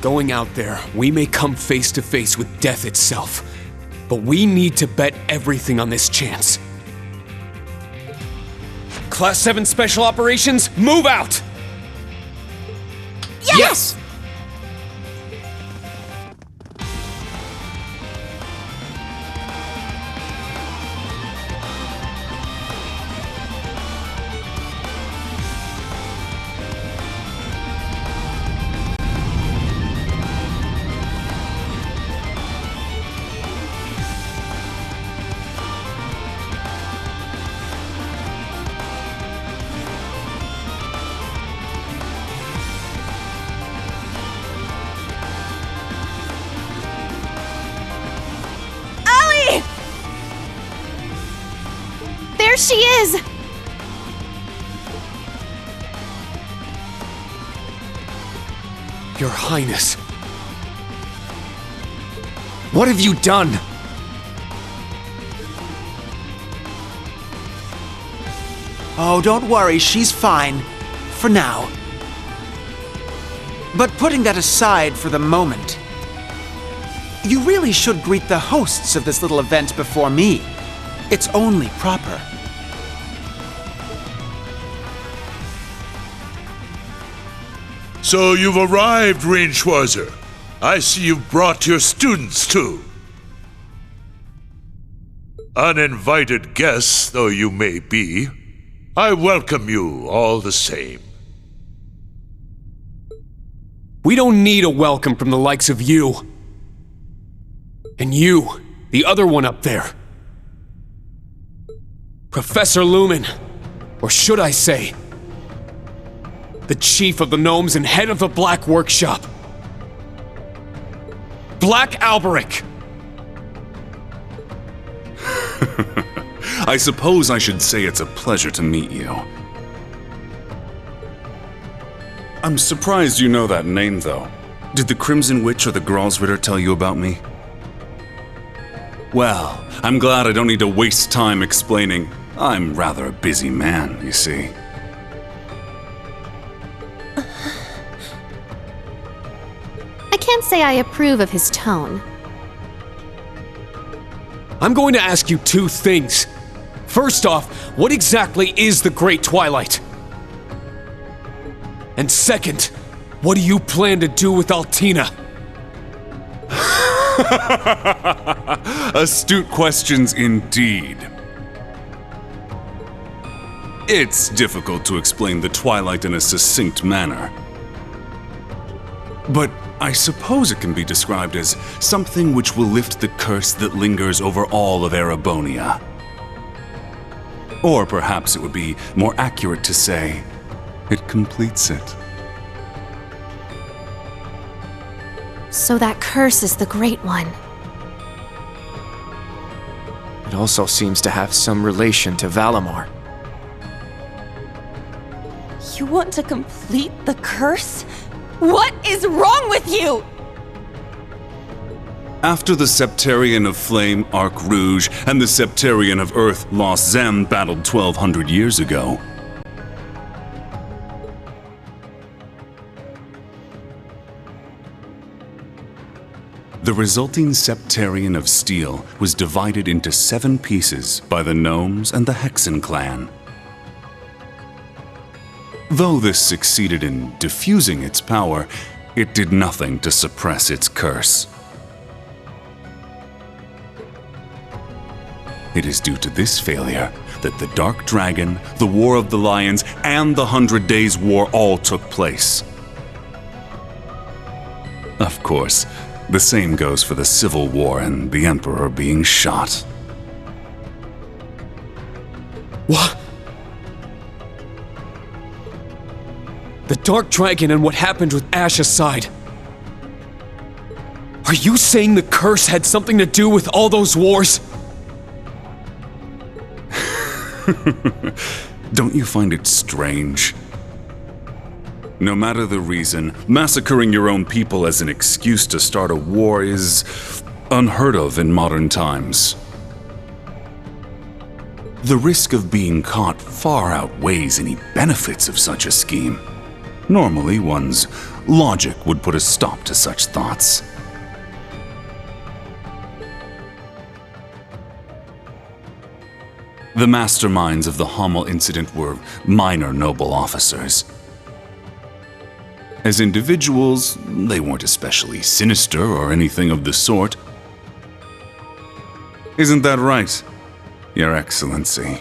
Going out there, we may come face to face with death itself, but we need to bet everything on this chance. Class 7 Special Operations, move out! Yes! There she is! Your Highness. What have you done? Oh, don't worry, she's fine. For now. But putting that aside for the moment, you really should greet the hosts of this little event before me. It's only proper. So you've arrived, Reinschwarzer. I see you've brought your students too. Uninvited guests though you may be, I welcome you all the same. We don't need a welcome from the likes of you. And you, the other one up there. Professor Lumen, or should I say, the chief of the gnomes and head of the Black Workshop. Black Alberic! I suppose I should say it's a pleasure to meet you. I'm surprised you know that name, though. Did the Crimson Witch or the Gralsritter tell you about me? Well, I'm glad I don't need to waste time explaining. I'm rather a busy man, you see. I can't say I approve of his tone. I'm going to ask you two things. First off, what exactly is the Great Twilight? And second, what do you plan to do with Altina? Astute questions indeed. It's difficult to explain the Twilight in a succinct manner. But I suppose it can be described as something which will lift the curse that lingers over all of Erebonia. Or perhaps it would be more accurate to say, it completes it. So that curse is the Great One. It also seems to have some relation to Valimar. You want to complete the curse? What is wrong with you? After the Septarian of Flame, Arc Rouge, and the Septarian of Earth, Lost Zem, battled 1,200 years ago, the resulting Septarian of Steel was divided into 7 pieces by the Gnomes and the Hexen clan. Though this succeeded in diffusing its power, it did nothing to suppress its curse. It is due to this failure that the Dark Dragon, the War of the Lions, and the 100 Days War all took place. Of course, the same goes for the Civil War and the Emperor being shot. What? The Dark Dragon and what happened with Ash aside. Are you saying the curse had something to do with all those wars? Don't you find it strange? No matter the reason, massacring your own people as an excuse to start a war is unheard of in modern times. The risk of being caught far outweighs any benefits of such a scheme. Normally, one's logic would put a stop to such thoughts. The masterminds of the Hamel incident were minor noble officers. As individuals, they weren't especially sinister or anything of the sort. Isn't that right, Your Excellency?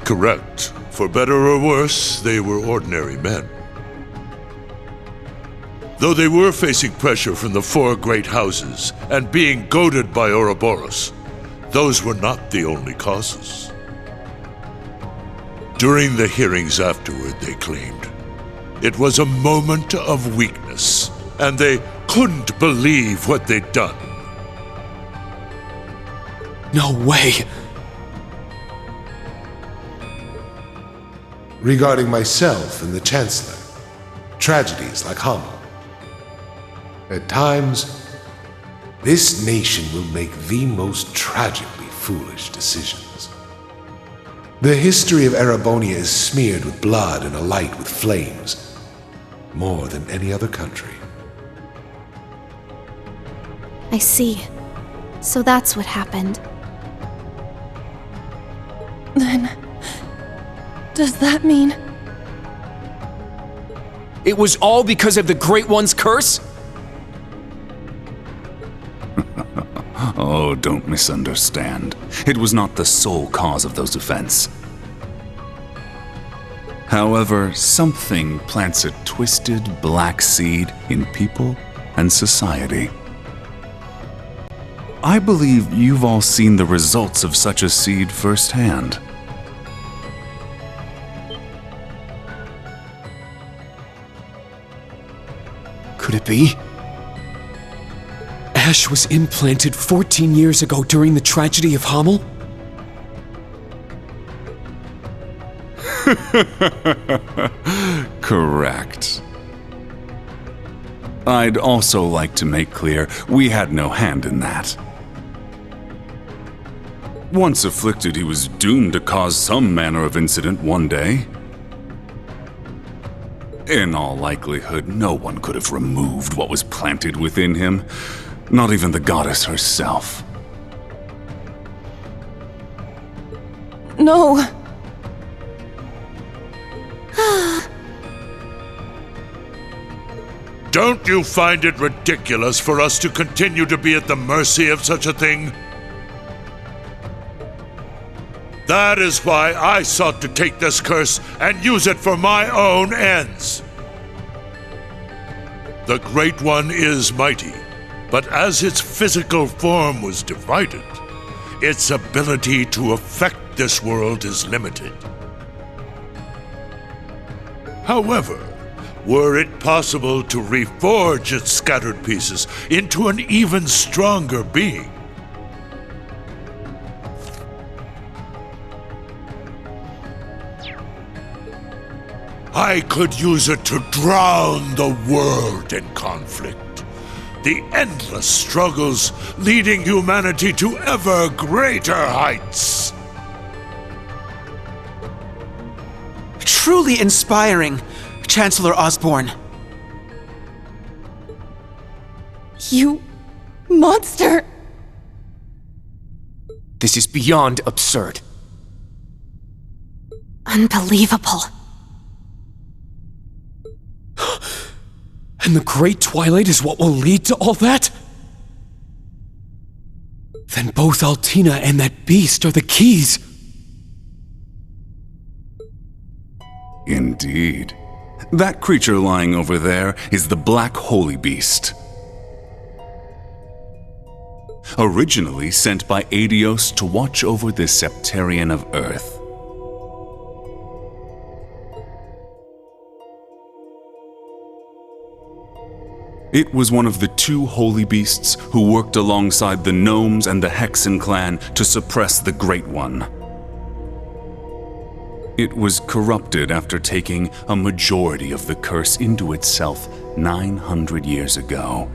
Correct. For better or worse, they were ordinary men. Though they were facing pressure from the four great houses and being goaded by Ouroboros, those were not the only causes. During the hearings afterward, they claimed it was a moment of weakness, and they couldn't believe what they'd done. No way! Regarding myself and the Chancellor, tragedies like Hamel. At times, this nation will make the most tragically foolish decisions. The history of Erebonia is smeared with blood and alight with flames, more than any other country. I see. So that's what happened. Then, does that mean... It was all because of the Great One's curse? Oh, don't misunderstand. It was not the sole cause of those events. However, something plants a twisted black seed in people and society. I believe you've all seen the results of such a seed firsthand. Could it be? Ash was implanted 14 years ago during the tragedy of Hamel? Correct. I'd also like to make clear we had no hand in that. Once afflicted, he was doomed to cause some manner of incident one day. In all likelihood, no one could have removed what was planted within him, not even the goddess herself. No. Don't you find it ridiculous for us to continue to be at the mercy of such a thing? That is why I sought to take this curse and use it for my own ends. The Great One is mighty, but as its physical form was divided, its ability to affect this world is limited. However, were it possible to reforge its scattered pieces into an even stronger being, I could use it to drown the world in conflict. The endless struggles leading humanity to ever greater heights. Truly inspiring, Chancellor Osborne. You... monster! This is beyond absurd. Unbelievable. And the Great Twilight is what will lead to all that? Then both Altina and that beast are the keys. Indeed. That creature lying over there is the Black Holy Beast. Originally sent by Aidios to watch over the Septarian of Earth. It was one of the two holy beasts who worked alongside the Gnomes and the Hexen clan to suppress the Great One. It was corrupted after taking a majority of the curse into itself 900 years ago.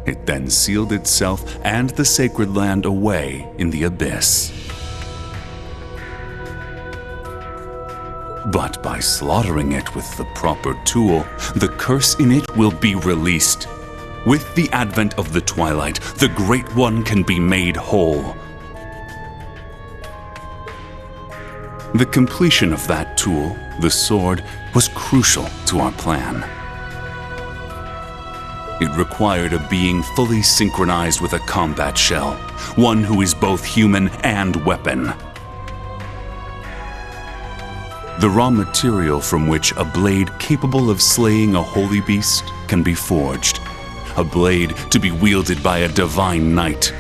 It then sealed itself and the sacred land away in the abyss. But by slaughtering it with the proper tool, the curse in it will be released. With the advent of the Twilight, the Great One can be made whole. The completion of that tool, the sword, was crucial to our plan. It required a being fully synchronized with a combat shell, one who is both human and weapon. The raw material from which a blade capable of slaying a holy beast can be forged. A blade to be wielded by a divine knight.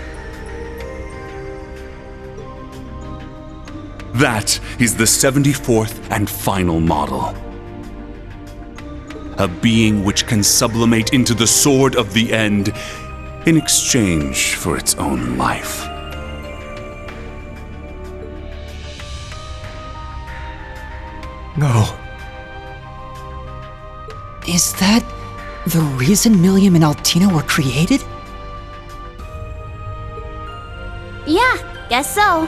That is the 74th and final model. A being which can sublimate into the Sword of the End in exchange for its own life. No. Is that the reason Millium and Altina were created? Yeah, guess so.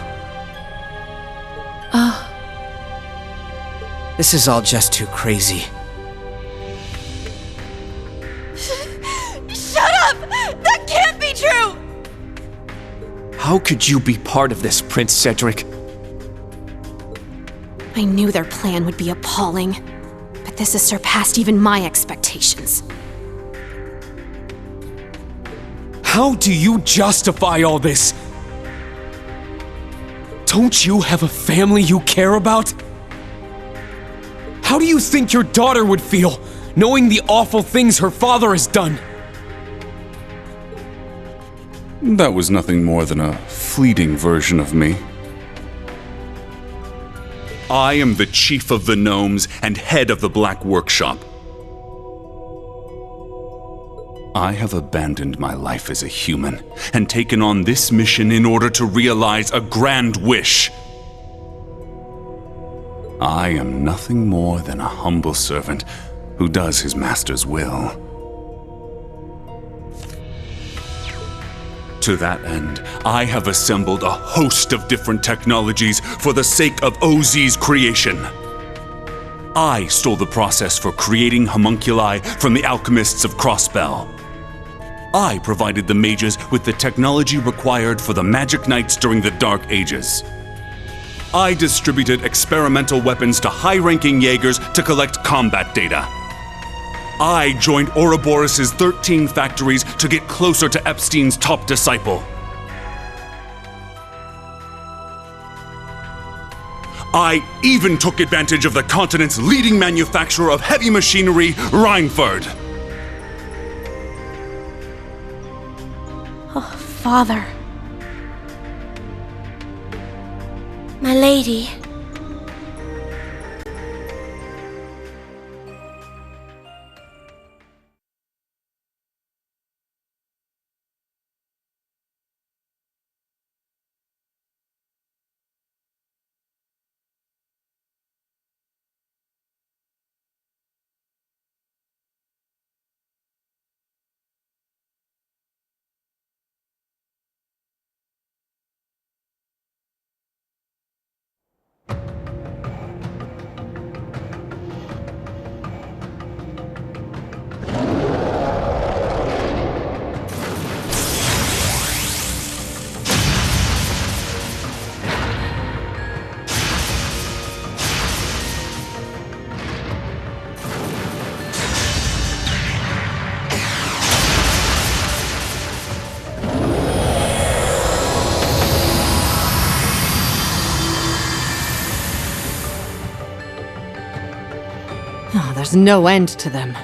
This is all just too crazy. Shut up! That can't be true! How could you be part of this, Prince Cedric? I knew their plan would be appalling, but this has surpassed even my expectations. How do you justify all this? Don't you have a family you care about? How do you think your daughter would feel, knowing the awful things her father has done? That was nothing more than a fleeting version of me. I am the chief of the gnomes and head of the Black Workshop. I have abandoned my life as a human and taken on this mission in order to realize a grand wish. I am nothing more than a humble servant who does his master's will. To that end, I have assembled a host of different technologies for the sake of OZ's creation. I stole the process for creating homunculi from the alchemists of Crossbell. I provided the mages with the technology required for the Magic Knights during the Dark Ages. I distributed experimental weapons to high-ranking Jaegers to collect combat data. I joined Ouroboros' 13 factories to get closer to Epstein's top disciple. I even took advantage of the continent's leading manufacturer of heavy machinery, Reinford. Father. My lady. Oh, there's no end to them.